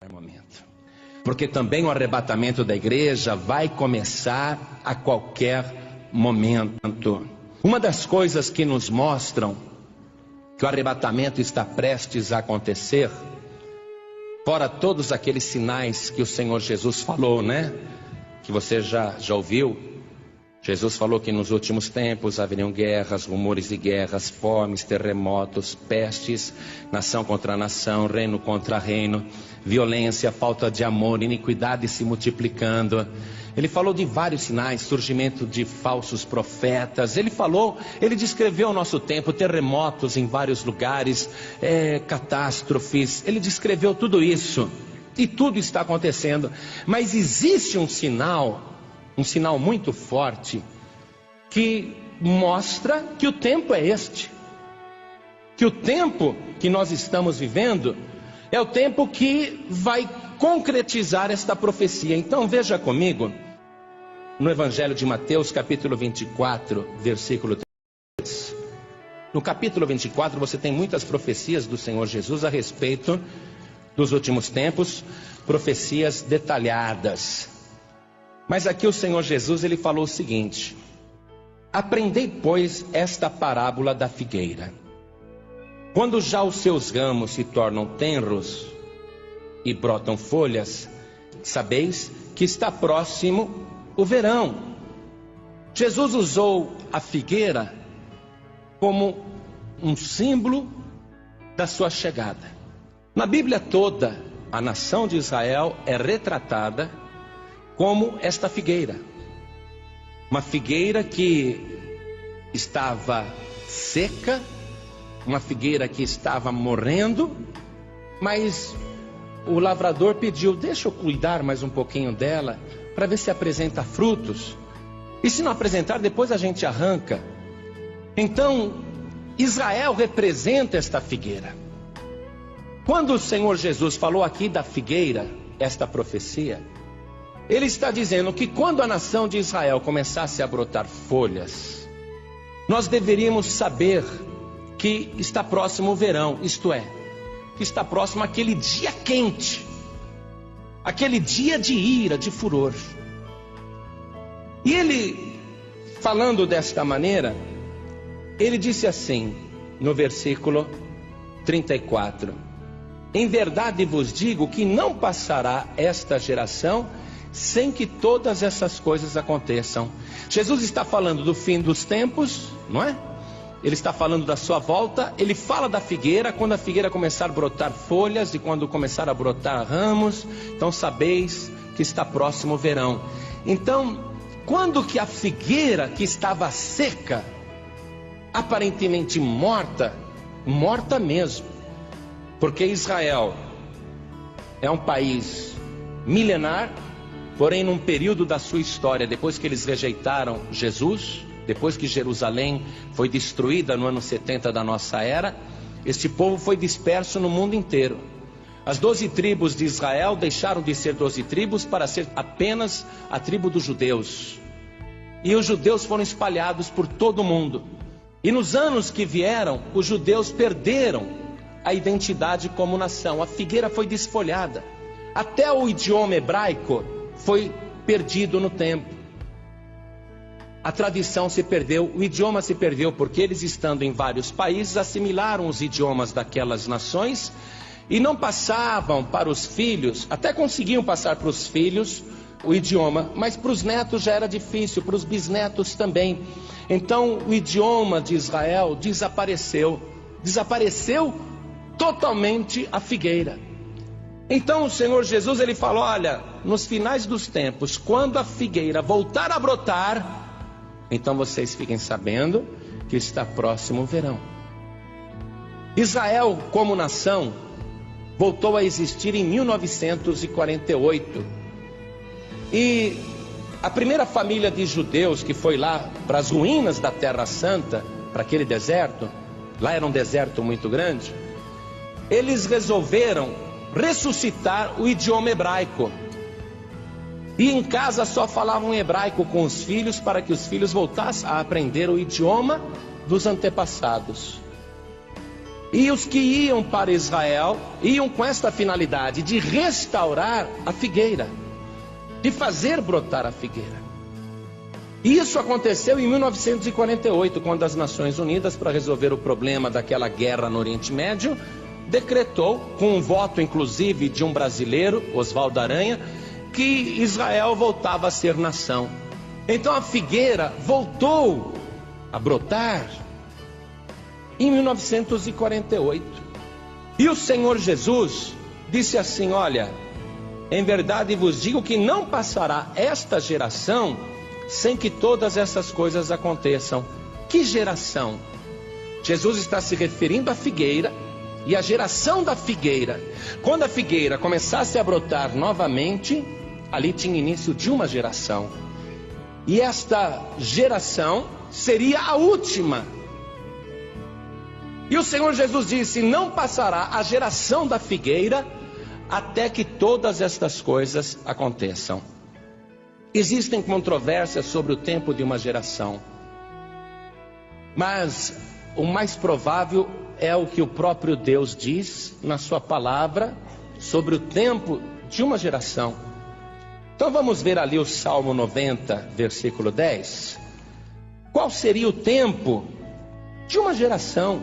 momento. Porque também o arrebatamento da igreja vai começar a qualquer momento. Uma das coisas que nos mostram que o arrebatamento está prestes a acontecer, fora todos aqueles sinais que o Senhor Jesus falou, né? Que você já ouviu. Jesus falou que nos últimos tempos haveriam guerras, rumores de guerras, fomes, terremotos, pestes, nação contra nação, reino contra reino, violência, falta de amor, iniquidade se multiplicando. Ele falou de vários sinais, surgimento de falsos profetas. Ele descreveu o nosso tempo, terremotos em vários lugares, catástrofes. Ele descreveu tudo isso e tudo está acontecendo. Mas existe um sinal muito forte, que mostra que o tempo é este. Que o tempo que nós estamos vivendo é o tempo que vai concretizar esta profecia. Então veja comigo, no Evangelho de Mateus, capítulo 24, versículo 3. No capítulo 24 você tem muitas profecias do Senhor Jesus a respeito dos últimos tempos, profecias detalhadas. Mas aqui o Senhor Jesus, ele falou o seguinte: aprendei, pois, esta parábola da figueira. Quando já os seus ramos se tornam tenros e brotam folhas, sabeis que está próximo o verão. Jesus usou a figueira como um símbolo da sua chegada. Na Bíblia toda, a nação de Israel é retratada como esta figueira. Uma figueira que estava seca, uma figueira que estava morrendo, mas o lavrador pediu: deixa eu cuidar mais um pouquinho dela, para ver se apresenta frutos. E se não apresentar, depois a gente arranca. Então, Israel representa esta figueira. Quando o Senhor Jesus falou aqui da figueira, esta profecia, Ele está dizendo que quando a nação de Israel começasse a brotar folhas, nós deveríamos saber que está próximo o verão, isto é, que está próximo aquele dia quente, aquele dia de ira, de furor. E ele, falando desta maneira, ele disse assim, no versículo 34: em verdade vos digo que não passará esta geração sem que todas essas coisas aconteçam. Jesus está falando do fim dos tempos, não é? Ele está falando da sua volta. Ele fala da figueira, quando a figueira começar a brotar folhas e quando começar a brotar ramos, então sabeis que está próximo o verão. Então, quando que a figueira que estava seca, aparentemente morta mesmo, porque Israel é um país milenar, porém num período da sua história, depois que eles rejeitaram Jesus, depois que Jerusalém foi destruída no ano 70 da nossa era, este povo foi disperso no mundo inteiro. As 12 tribos de Israel deixaram de ser 12 tribos para ser apenas a tribo dos judeus. E os judeus foram espalhados por todo o mundo. E nos anos que vieram, os judeus perderam a identidade como nação. A figueira foi desfolhada. Até o idioma hebraico foi perdido no tempo. A tradição se perdeu, o idioma se perdeu, porque eles, estando em vários países, assimilaram os idiomas daquelas nações e não passavam para os filhos, até conseguiam passar para os filhos o idioma, mas para os netos já era difícil, para os bisnetos também. Então o idioma de Israel desapareceu totalmente a figueira. Então o Senhor Jesus, ele falou: olha, nos finais dos tempos, quando a figueira voltar a brotar, então vocês fiquem sabendo que está próximo o verão. Israel como nação voltou a existir em 1948. E a primeira família de judeus que foi lá para as ruínas da Terra Santa, para aquele deserto, lá era um deserto muito grande, eles resolveram ressuscitar o idioma hebraico. E em casa só falavam hebraico com os filhos, para que os filhos voltassem a aprender o idioma dos antepassados. E os que iam para Israel, iam com esta finalidade de restaurar a figueira, de fazer brotar a figueira. E isso aconteceu em 1948, quando as Nações Unidas, para resolver o problema daquela guerra no Oriente Médio, decretou, com um voto inclusive de um brasileiro, Oswaldo Aranha, que Israel voltava a ser nação. Então a figueira voltou a brotar em 1948. E o Senhor Jesus disse assim: olha, em verdade vos digo que não passará esta geração sem que todas essas coisas aconteçam. Que geração? Jesus está se referindo à figueira e à geração da figueira. Quando a figueira começasse a brotar novamente, ali tinha início de uma geração. E esta geração seria a última. E o Senhor Jesus disse: não passará a geração da figueira até que todas estas coisas aconteçam. Existem controvérsias sobre o tempo de uma geração, mas o mais provável é o que o próprio Deus diz na sua palavra sobre o tempo de uma geração. Então vamos ver ali o Salmo 90, versículo 10. Qual seria o tempo de uma geração?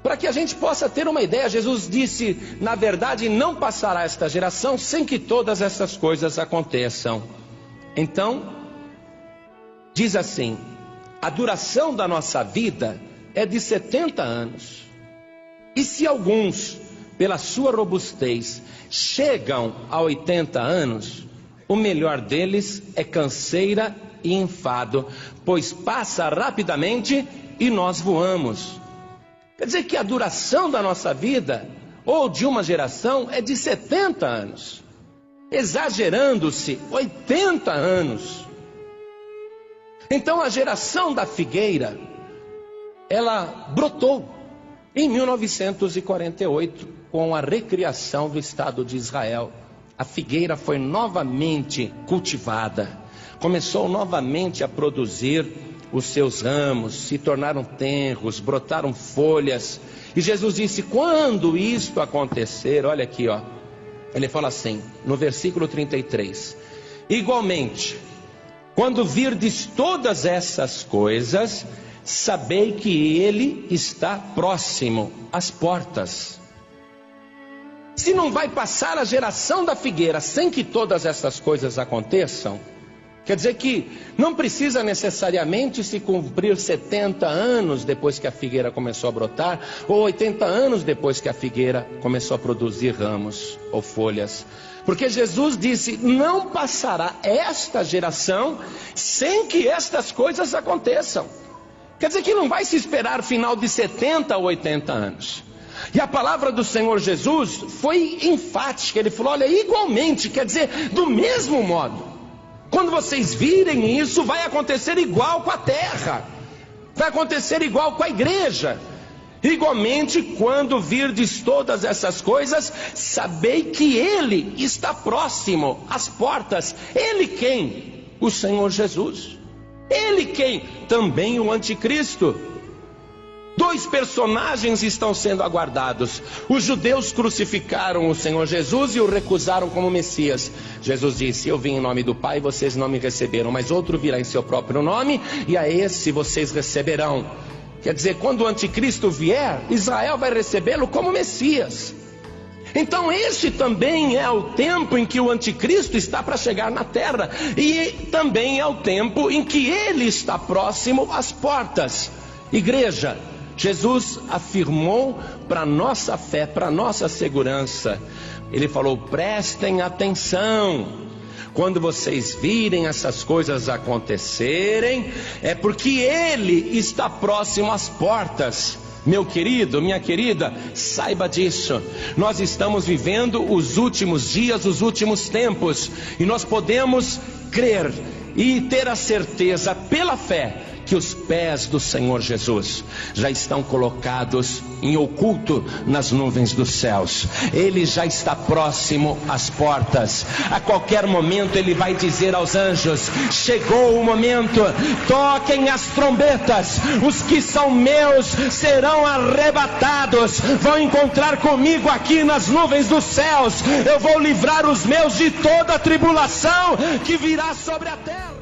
Para que a gente possa ter uma ideia, Jesus disse: na verdade não passará esta geração sem que todas essas coisas aconteçam. Então, diz assim: a duração da nossa vida é de 70 anos. E se alguns, pela sua robustez, chegam a 80 anos, o melhor deles é canseira e enfado, pois passa rapidamente e nós voamos. Quer dizer que a duração da nossa vida, ou de uma geração, é de 70 anos. Exagerando-se, 80 anos. Então a geração da figueira, ela brotou em 1948, com a recriação do Estado de Israel. A figueira foi novamente cultivada, começou novamente a produzir os seus ramos, se tornaram tenros, brotaram folhas. E Jesus disse: quando isto acontecer, olha aqui, ó, ele fala assim, no versículo 33, igualmente, quando virdes todas essas coisas, sabei que ele está próximo às portas. Se não vai passar a geração da figueira sem que todas essas coisas aconteçam, quer dizer que não precisa necessariamente se cumprir 70 anos depois que a figueira começou a brotar, ou 80 anos depois que a figueira começou a produzir ramos ou folhas. Porque Jesus disse: não passará esta geração sem que estas coisas aconteçam. Quer dizer que não vai se esperar final de 70 ou 80 anos. E a palavra do Senhor Jesus foi enfática. Ele falou: olha, igualmente, quer dizer, do mesmo modo. Quando vocês virem isso, vai acontecer igual com a terra, vai acontecer igual com a igreja. Igualmente, quando virdes todas essas coisas, sabei que ele está próximo às portas. Ele quem? O Senhor Jesus. Ele quem? Também o anticristo. Dois personagens estão sendo aguardados. Os judeus crucificaram o Senhor Jesus e o recusaram como Messias. Jesus disse: eu vim em nome do Pai, vocês não me receberam, mas outro virá em seu próprio nome, e a esse vocês receberão. Quer dizer, quando o anticristo vier, Israel vai recebê-lo como Messias. Então este também é o tempo em que o anticristo está para chegar na terra, e também é o tempo em que ele está próximo às portas. Igreja, Jesus afirmou para nossa fé, para nossa segurança. Ele falou: prestem atenção. Quando vocês virem essas coisas acontecerem, é porque ele está próximo às portas. Meu querido, minha querida, saiba disso. Nós estamos vivendo os últimos dias, os últimos tempos, e nós podemos crer e ter a certeza pela fé que os pés do Senhor Jesus já estão colocados em oculto nas nuvens dos céus. Ele já está próximo às portas. A qualquer momento ele vai dizer aos anjos: chegou o momento, toquem as trombetas, os que são meus serão arrebatados, vão encontrar comigo aqui nas nuvens dos céus. Eu vou livrar os meus de toda a tribulação que virá sobre a terra.